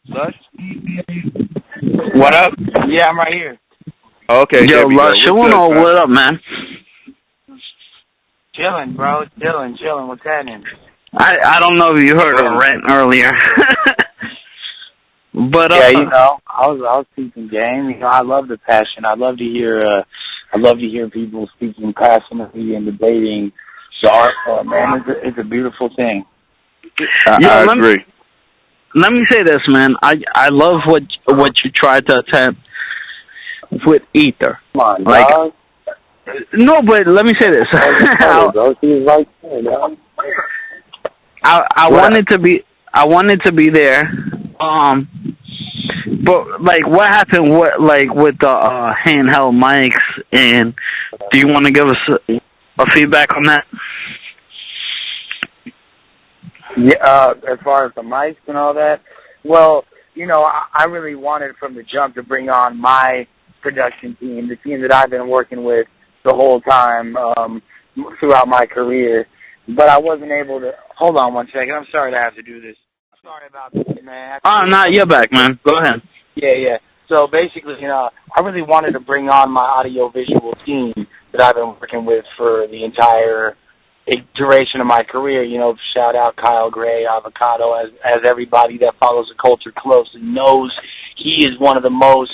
Lush? What up? Yeah, I'm right here. Okay, Yo, there we go. Lush What's One, good, man? what up, man? Chilling, bro. Chilling. What's happening? I don't know if you heard of Rent earlier. But Yeah, I was speaking game. I love the passion. I love to hear people speaking passionately and debating the art form, man. It's a beautiful thing. I agree. Let me say this, man. I love what you tried to attempt with Ether. Come on, like, dog. No, but let me say this. I wanted to be there. But like, what happened? With the handheld mics? And do you want to give us a feedback on that? Yeah, as far as the mics and all that, well, I really wanted from the jump to bring on my production team, the team that I've been working with the whole time throughout my career. But I wasn't able to. Hold on one second. I'm sorry to have to do this. Sorry about this, man. No, you're back, man. Go ahead. Yeah. So basically, I really wanted to bring on my audio-visual team that I've been working with for the entire duration of my career. Shout out Kyle Gray, Avocado, as everybody that follows the culture closely knows, he is one of the most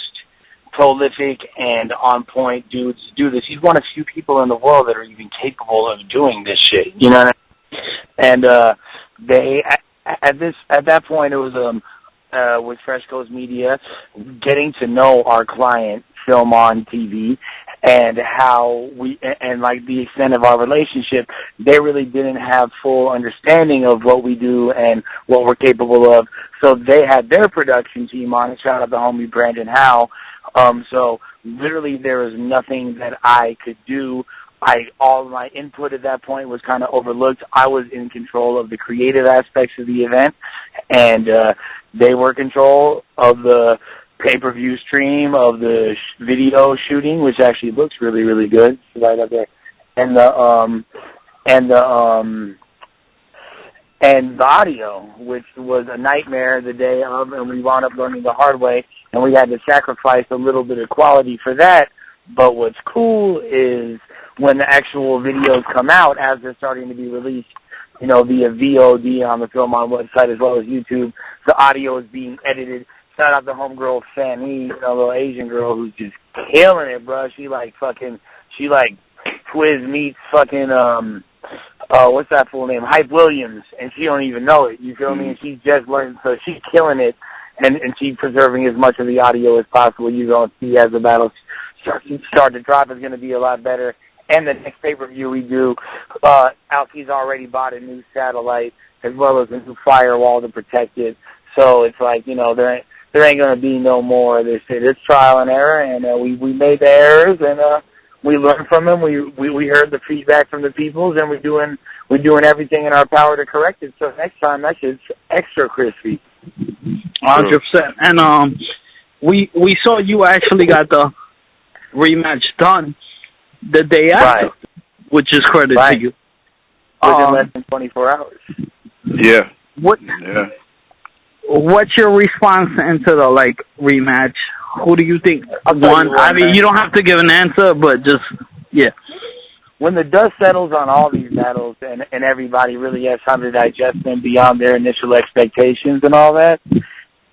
prolific and on-point dudes to do this. He's one of the few people in the world that are even capable of doing this shit. You know what I mean? And they at that point it was with Fresh Coast Media, getting to know our client, film on TV, and how and like the extent of our relationship. They really didn't have full understanding of what we do and what we're capable of. So they had their production team on it. Shout out to homie Brandon Howe. So literally there was nothing that I could do. All my input at that point was kind of overlooked. I was in control of the creative aspects of the event, and they were in control of the pay-per-view stream, of the video shooting, which actually looks really, really good right up there, and the audio, which was a nightmare the day of, and we wound up learning the hard way, and we had to sacrifice a little bit of quality for that. But what's cool is when the actual videos come out, as they're starting to be released, via VOD on the Film On website as well as YouTube, the audio is being edited. Shout out to homegirl Fanny, a little Asian girl who's just killing it, bro. She like Twiz meets fucking what's that fool name? Hype Williams, and she don't even know it. You feel me? And she's just learning, so she's killing it, and she's preserving as much of the audio as possible. You're gonna see as the battle start to drop is gonna be a lot better. And the next pay-per-view we do, Alfie's already bought a new satellite as well as a new firewall to protect it. So it's like, there ain't gonna be no more of this shit. It's trial and error, and we made the errors, and we learned from them. We heard the feedback from the peoples, and we're doing everything in our power to correct it. So next time that shit's extra crispy. 100%. And we saw you actually got the rematch done the day after, which is credit to you. Within less than 24 hours. Yeah. What's your response into the rematch? Who do you think won? I mean, you don't have to give an answer, but just when the dust settles on all these battles and everybody really has time to digest them beyond their initial expectations and all that,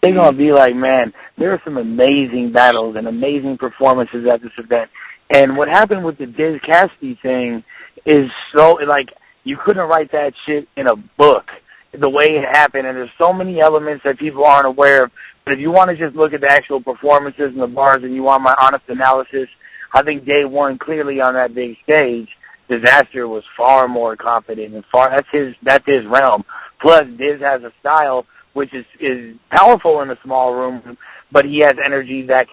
they're gonna be like, man, there are some amazing battles and amazing performances at this event. And what happened with the Diz Cassidy thing is so, you couldn't write that shit in a book the way it happened, and there's so many elements that people aren't aware of. But if you want to just look at the actual performances and the bars and you want my honest analysis, I think day one, clearly on that big stage, Dizaster was far more confident and that's his realm. Plus, Diz has a style which is powerful in a small room, but he has energy that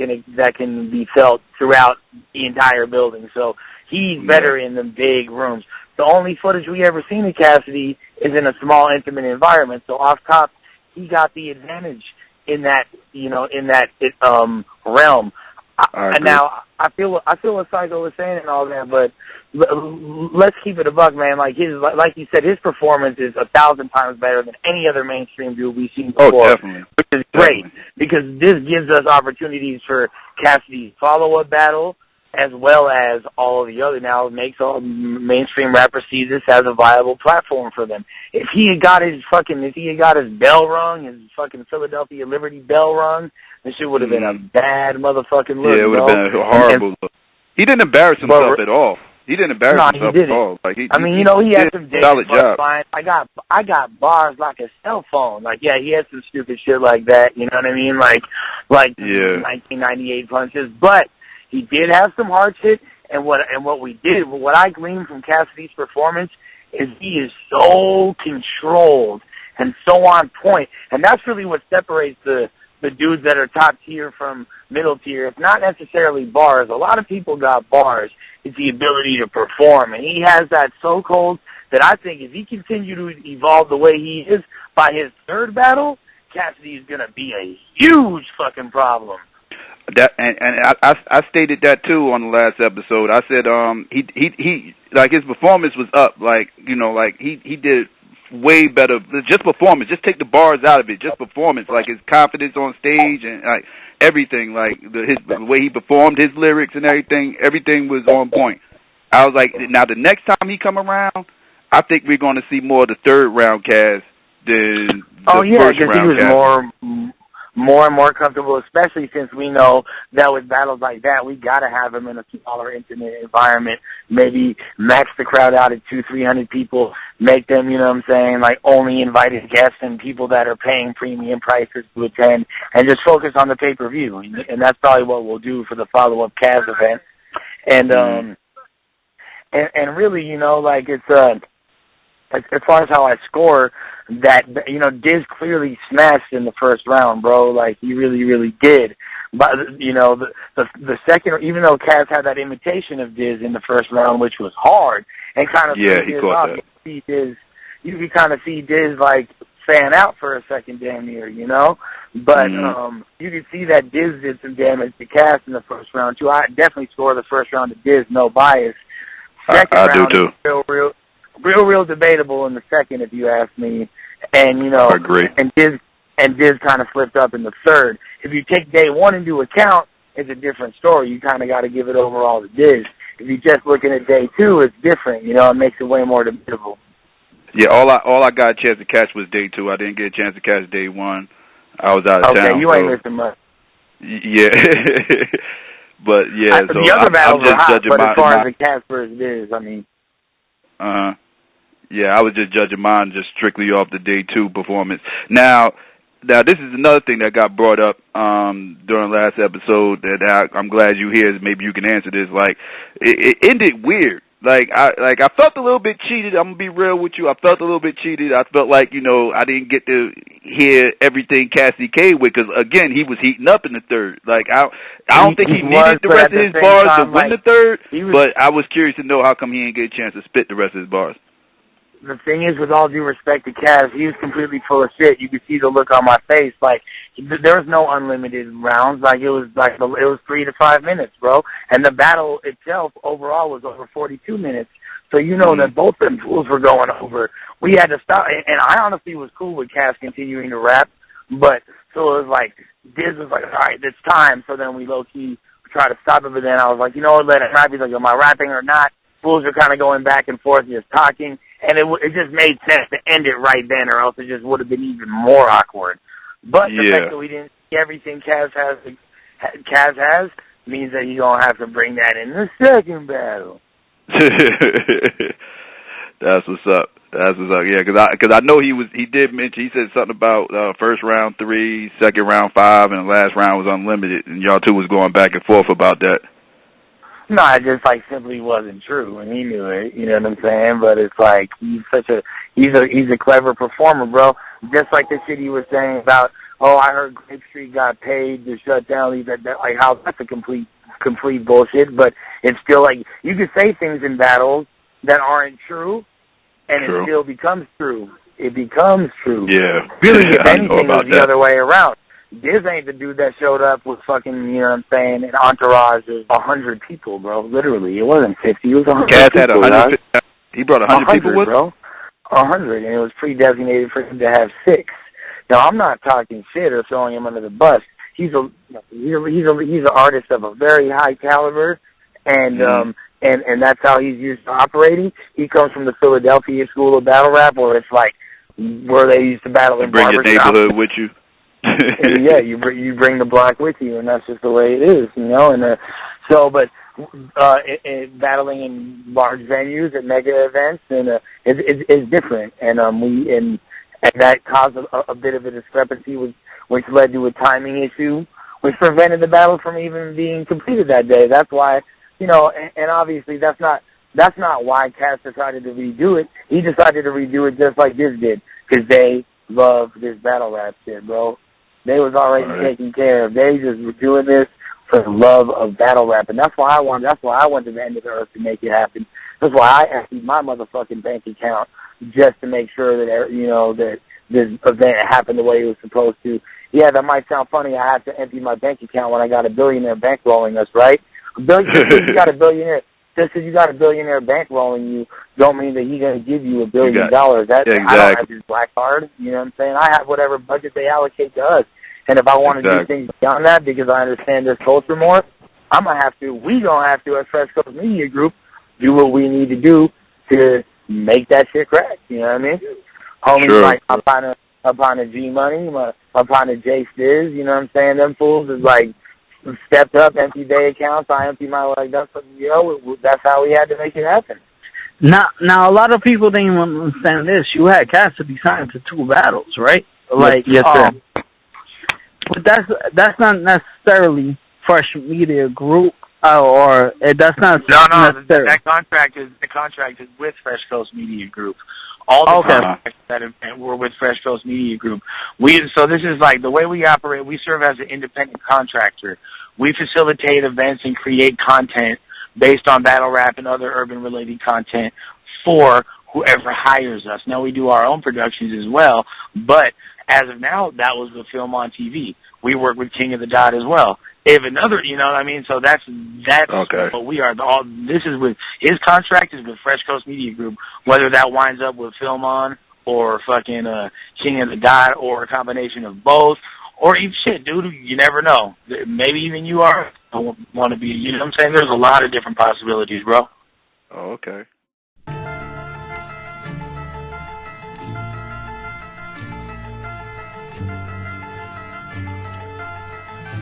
can be felt throughout the entire building. So he's better in the big rooms. The only footage we ever seen of Cassidy is in a small, intimate environment. So off top, he got the advantage in that realm. Now I feel what Psycho was saying and all that, but let's keep it a buck, man. Like you said, his performance is 1,000 times better than any other mainstream dude we've seen before. Oh, definitely. Which is great because this gives us opportunities for Cassidy's follow-up battle, as well as all of the other. Now it makes all mainstream rappers see this as a viable platform for them. If he had got his bell rung, his fucking Philadelphia Liberty bell rung, this shit would have been a bad motherfucking look. Yeah, it would have been a horrible look. He didn't embarrass himself at all. He didn't embarrass himself at all. Like he had some days. Solid job. Fine. I got bars like a cell phone. Like, yeah, he had some stupid shit like that. You know what I mean? Like 1998 punches, but he did have some hard shit. And what I gleaned from Cassidy's performance is he is so controlled and so on point, and that's really what separates the dudes that are top tier from middle tier. It's not necessarily bars. A lot of people got bars. It's the ability to perform. And he has that so cold that I think if he continues to evolve the way he is, by his third battle, Cassidy is going to be a huge fucking problem. That I stated that too on the last episode. I said he like his performance was up. Like, you know, like he did way better. Just performance. Just take the bars out of it. Just performance. Like his confidence on stage and like everything. Like the way he performed, his lyrics and everything. Everything was on point. I was like, now the next time he come around, I think we're going to see more of the third round cast than the first round cast. He was more and more comfortable, especially since we know that with battles like that, we got to have him in a smaller, intimate environment. Maybe max the crowd out at 200-300 people, make them, you know what I'm saying, like only invited guests and people that are paying premium prices to attend, and just focus on the pay-per-view. And that's probably what we'll do for the follow-up Cavs event. And and really, you know, like it's as far as how I score, that, you know, Diz clearly smashed in the first round, bro. Like, he really, really did. But, you know, the second, even though Cass had that imitation of Diz in the first round, which was hard, and kind of he caught that. You could kind of see Diz, like, fan out for a second damn near, you know? But you could see that Diz did some damage to Cass in the first round, too. I definitely score the first round to Diz, no bias. Second round do too. Real debatable in the second, if you ask me. And, you know, I agree. And Diz kind of flipped up in the third. If you take day one into account, it's a different story. You kind of got to give it overall to Diz. If you're just looking at day two, it's different. You know, it makes it way more debatable. Yeah, all I got a chance to catch was day two. I didn't get a chance to catch day one. I was out of town. Okay, you ain't missing much. Yeah. But, yeah. The other battles were hot, but as far as the Cass versus Diz, I mean. Yeah, I was just judging mine just strictly off the day two performance. Now this is another thing that got brought up during last episode that I'm glad you hear. Maybe you can answer this. Like, it ended weird. Like I felt a little bit cheated. I'm gonna be real with you. I felt a little bit cheated. I felt like, you know, I didn't get to hear everything Cassidy came with, because again, he was heating up in the third. Like I don't think he needed the rest of his bars to win the third. But I was curious to know how come he didn't get a chance to spit the rest of his bars. The thing is, with all due respect to Cass, he was completely full of shit. You could see the look on my face. Like, there was no unlimited rounds. Like, it was 3 to 5 minutes, bro. And the battle itself overall was over 42 minutes. So you know that both them fools were going over. We had to stop. And I honestly was cool with Cass continuing to rap. But, so it was like, Diz was like, all right, it's time. So then we low-key tried to stop it. But then I was like, you know what, let it rap. He's like, am I rapping or not? Fools are kind of going back and forth, just talking. And it just made sense to end it right then, or else it just would have been even more awkward. But the fact that we didn't see everything Cass has means that you're going to have to bring that in the second battle. That's what's up. Yeah, because I know he did mention, he said something about first round 3, second round 5, and the last round was unlimited, and y'all two was going back and forth about that. No, it just simply wasn't true, and he knew it. You know what I'm saying? But it's like he's a clever performer, bro. Just like the shit he was saying about, oh, I heard Grape Street got paid to shut down. Like how that's a complete bullshit. But it's still like you could say things in battles that aren't true, and it still becomes true. It becomes true. Yeah. Really, if anything, it was the other way around. Diz ain't the dude that showed up with fucking, you know what I'm saying, an entourage of 100 people, bro. Literally, it wasn't 50. It was 100 Cass people. had 100. He brought 100 people with him? Bro. 100, and it was pre-designated for him to have 6. Now, I'm not talking shit or throwing him under the bus. He's an artist of a very high caliber, and and that's how he's used to operating. He comes from the Philadelphia School of Battle Rap, where it's like where they used to battle in barbershops. Bring your neighborhood with you. And yeah, you bring the block with you, and that's just the way it is, you know. And battling in large venues at mega events, and it's different, and that caused a bit of a discrepancy, which led to a timing issue, which prevented the battle from even being completed that day. That's why, you know, and obviously that's not why Cass decided to redo it. He decided to redo it just like this did, because they love this battle rap shit, bro. They was already taken care of. They just were doing this for the love of battle rap, and that's why I went to the end of the earth to make it happen. That's why I emptied my motherfucking bank account just to make sure that, you know, that this event happened the way it was supposed to. Yeah, that might sound funny. I have to empty my bank account when I got a billionaire bankrolling us, right? Just because you got a billionaire bankrolling you, don't mean that he's going to give you $1 billion. I don't have his black card. You know what I'm saying? I have whatever budget they allocate to us. And if I want to do things beyond that because I understand this culture more, we going to have to, as Fresh Coast Media Group, do what we need to do to make that shit crack. You know what I mean? Homies like up on a G Money, up on a J Stiz, you know what I'm saying? Them fools is like stepped up, empty day accounts. I empty my, like, that's how we had to make it happen. Now a lot of people didn't understand this. You had Cassidy signed to 2 battles, right? Like, yes, sir. But that's not necessarily Fresh Media Group, or that's not. No. The contract is with Fresh Coast Media Group. All the contracts that were with Fresh Coast Media Group. So this is like the way we operate. We serve as an independent contractor. We facilitate events and create content based on battle rap and other urban-related content for whoever hires us. Now, we do our own productions as well, but as of now, that was the film on TV. We work with King of the Dot as well. If another, you know what I mean? So that's what we are. This is with, his contract is with Fresh Coast Media Group, whether that winds up with Film On or fucking King of the Dot or a combination of both. Or even shit, dude, you never know. Maybe even you want to be, you know what I'm saying? There's a lot of different possibilities, bro. Oh, okay.